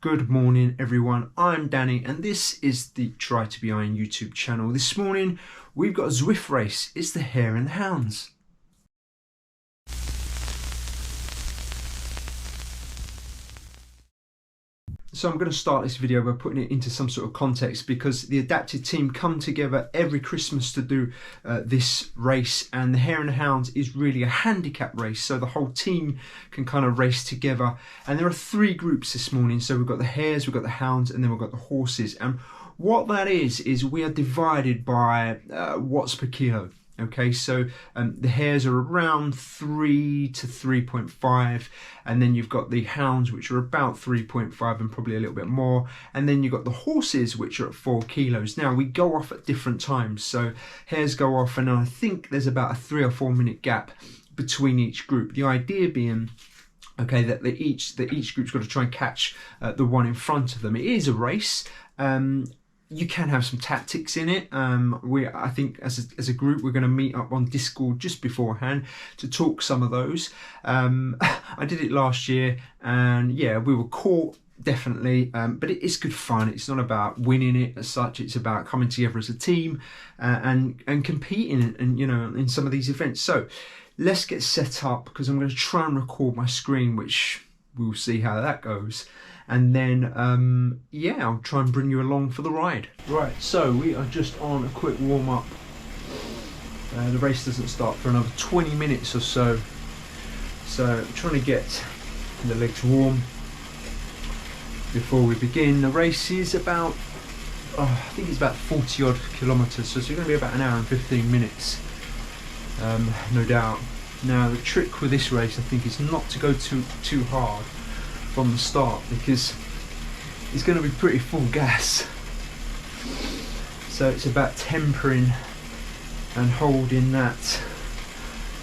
Good morning everyone, I'm Danny and this is the Try to Be Iron YouTube channel. This morning we've got a Zwift race, it's the Hare and Hounds. So I'm going to start this video by putting it into some sort of context because the adapted team come together every Christmas to do this race, and the Hare and Hounds is really a handicap race, so the whole team can kind of race together. And there are three groups this morning, so we've got the hares, we've got the hounds, and then we've got the horses. And what that is we are divided by watts per kilo. Okay, so the hares are around 3 to 3.5, and then you've got the hounds, which are about 3.5 and probably a little bit more, and then you've got the horses, which are at 4 kilos. Now we go off at different times, so hares go off, and I think there's about a 3 or 4 minute gap between each group. The idea being, okay, that each group's got to try and catch the one in front of them. It is a race. You can have some tactics in it. I think as a group we're going to meet up on Discord just beforehand to talk some of those. I did it last year and yeah, we were caught definitely, but it is good fun. It's not about winning it as such, it's about coming together as a team and competing and, you know, in some of these events. So let's get set up because I'm going to try and record my screen, which we'll see how that goes. And then, yeah, I'll try and bring you along for the ride. Right, so we are just on a quick warm-up. The race doesn't start for another 20 minutes or so. So I'm trying to get the legs warm before we begin. The race is about, I think it's about 40 odd kilometers, so it's going to be about an hour and 15 minutes, no doubt. Now the trick with this race, I think, is not to go too hard from the start because it's going to be pretty full gas. So it's about tempering and holding that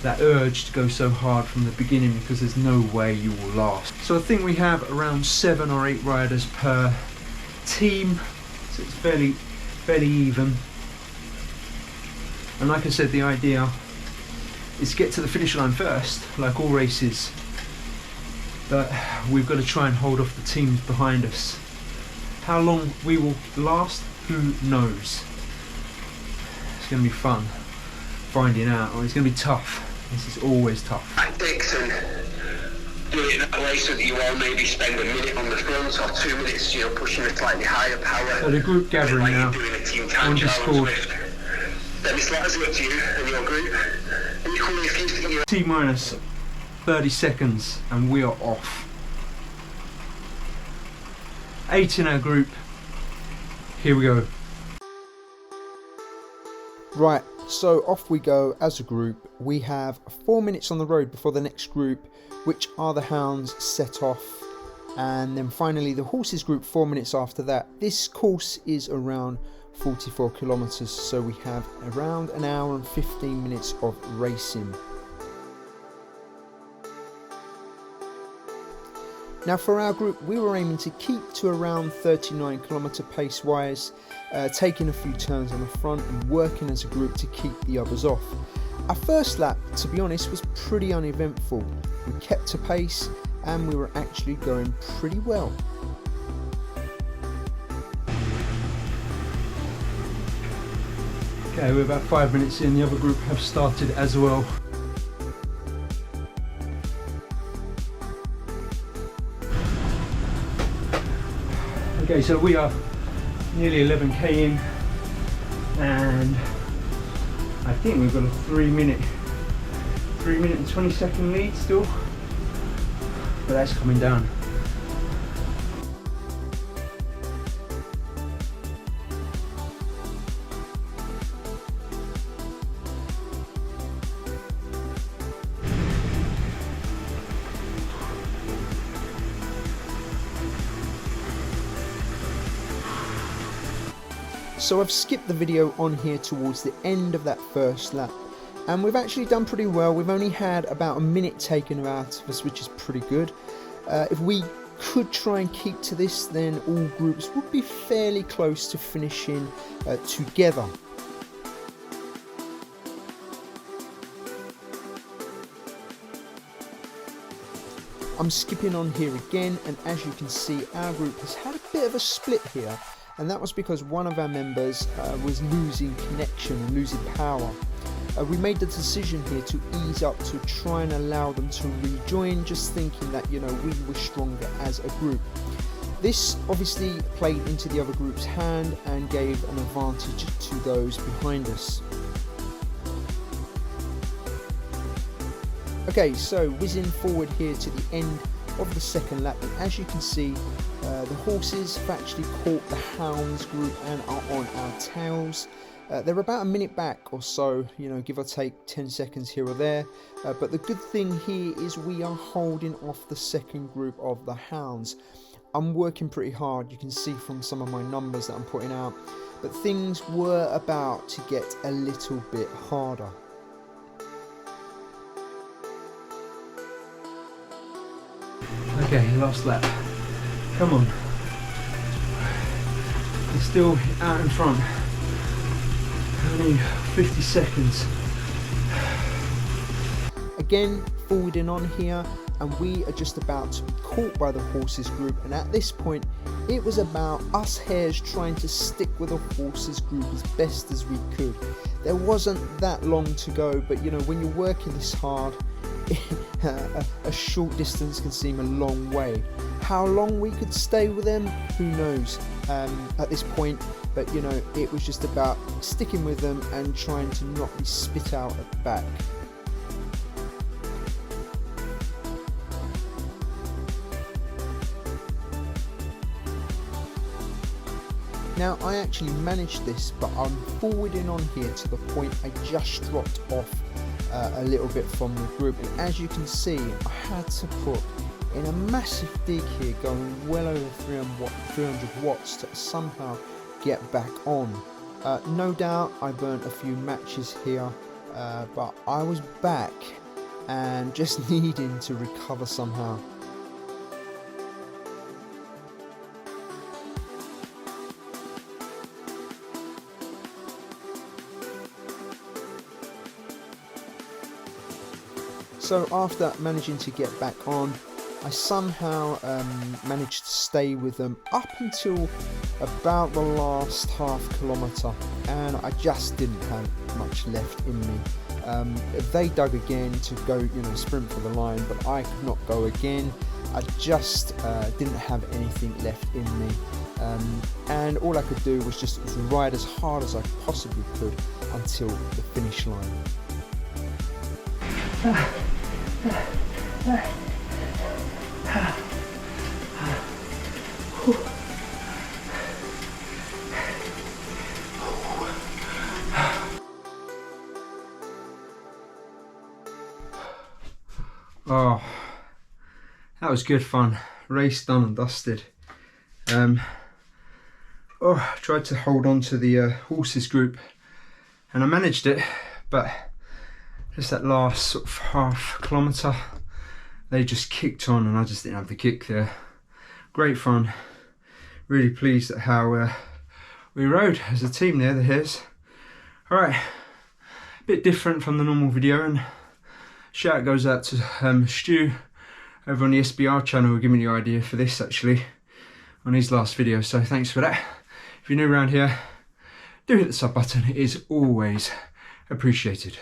urge to go so hard from the beginning, because there's no way you will last. So I think we have around 7 or 8 riders per team, so it's fairly even. And like I said, the idea is to get to the finish line first, like all races. But we've got to try and hold off the teams behind us. How long we will last, who knows? It's going to be fun finding out. It's going to be tough. This is always tough. Tactics and do it that way so that you all maybe spend a minute on the front or 2 minutes, you know, pushing a slightly higher power. So the group gathering like now doing a team time on Discord. Then it's letters up to you and your group. Equally, if you think you're T-minus 30 seconds and we are off. 8 in our group. Here we go. Right, so off we go as a group. We have 4 minutes on the road before the next group, which are the hounds, set off, and then finally the horses group 4 minutes after that. This course is around 44 kilometers, so we have around an hour and 15 minutes of racing. Now for our group, we were aiming to keep to around 39 kilometer pace wise, taking a few turns on the front and working as a group to keep the others off. Our first lap, to be honest, was pretty uneventful. We kept to pace and we were actually going pretty well. Okay, we're about 5 minutes in, the other group have started as well. Okay, so we are nearly 11k in, and I think we've got a 3 minute and 20 second lead still, but that's coming down. So I've skipped the video on here towards the end of that first lap, and we've actually done pretty well. We've only had about a minute taken out of us, which is pretty good. If we could try and keep to this, then all groups would be fairly close to finishing together. I'm skipping on here again, and as you can see, our group has had a bit of a split here, and that was because one of our members was losing connection, losing power. We made the decision here to ease up to try and allow them to rejoin, just thinking that, you know, we were stronger as a group. This obviously played into the other group's hand and gave an advantage to those behind us. Okay, so whizzing forward here to the end of the second lap, and as you can see, the horses have actually caught the hounds group and are on our tails. They're about a minute back or so, you know, give or take 10 seconds here or there. But the good thing here is we are holding off the second group of the hounds. I'm working pretty hard, you can see from some of my numbers that I'm putting out, but things were about to get a little bit harder. Okay, last lap. Come on. They're still out in front. Only 50 seconds. Again, forwarding on here, and we are just about to be caught by the horses group, and at this point it was about us hares trying to stick with the horses group as best as we could. There wasn't that long to go, but you know, when you're working this hard, a short distance can seem a long way. How long we could stay with them, who knows at this point, but you know, it was just about sticking with them and trying to not be spit out at the back. Now I actually managed this, but I'm forwarding on here to the point I just dropped off a little bit from the group, and as you can see, I had to put in a massive dig here, going well over 300 watts to somehow get back on. No doubt I burnt a few matches here, but I was back and just needing to recover somehow. So after managing to get back on, I somehow managed to stay with them up until about the last half kilometre, and I just didn't have much left in me. They dug again to go, you know, sprint for the line, but I could not go again. I just didn't have anything left in me, and all I could do was just ride as hard as I possibly could until the finish line. Oh, that was good fun. Race done and dusted. I tried to hold on to the horses group and I managed it, but just that last sort of half kilometre, they just kicked on and I just didn't have the kick there. Great fun. Really pleased at how we rode as a team there, the Hares. Alright, a bit different from the normal video, and shout goes out to Stu over on the SBR channel who gave me the idea for this actually on his last video, so thanks for that. If you're new around here, do hit the sub button, it is always appreciated.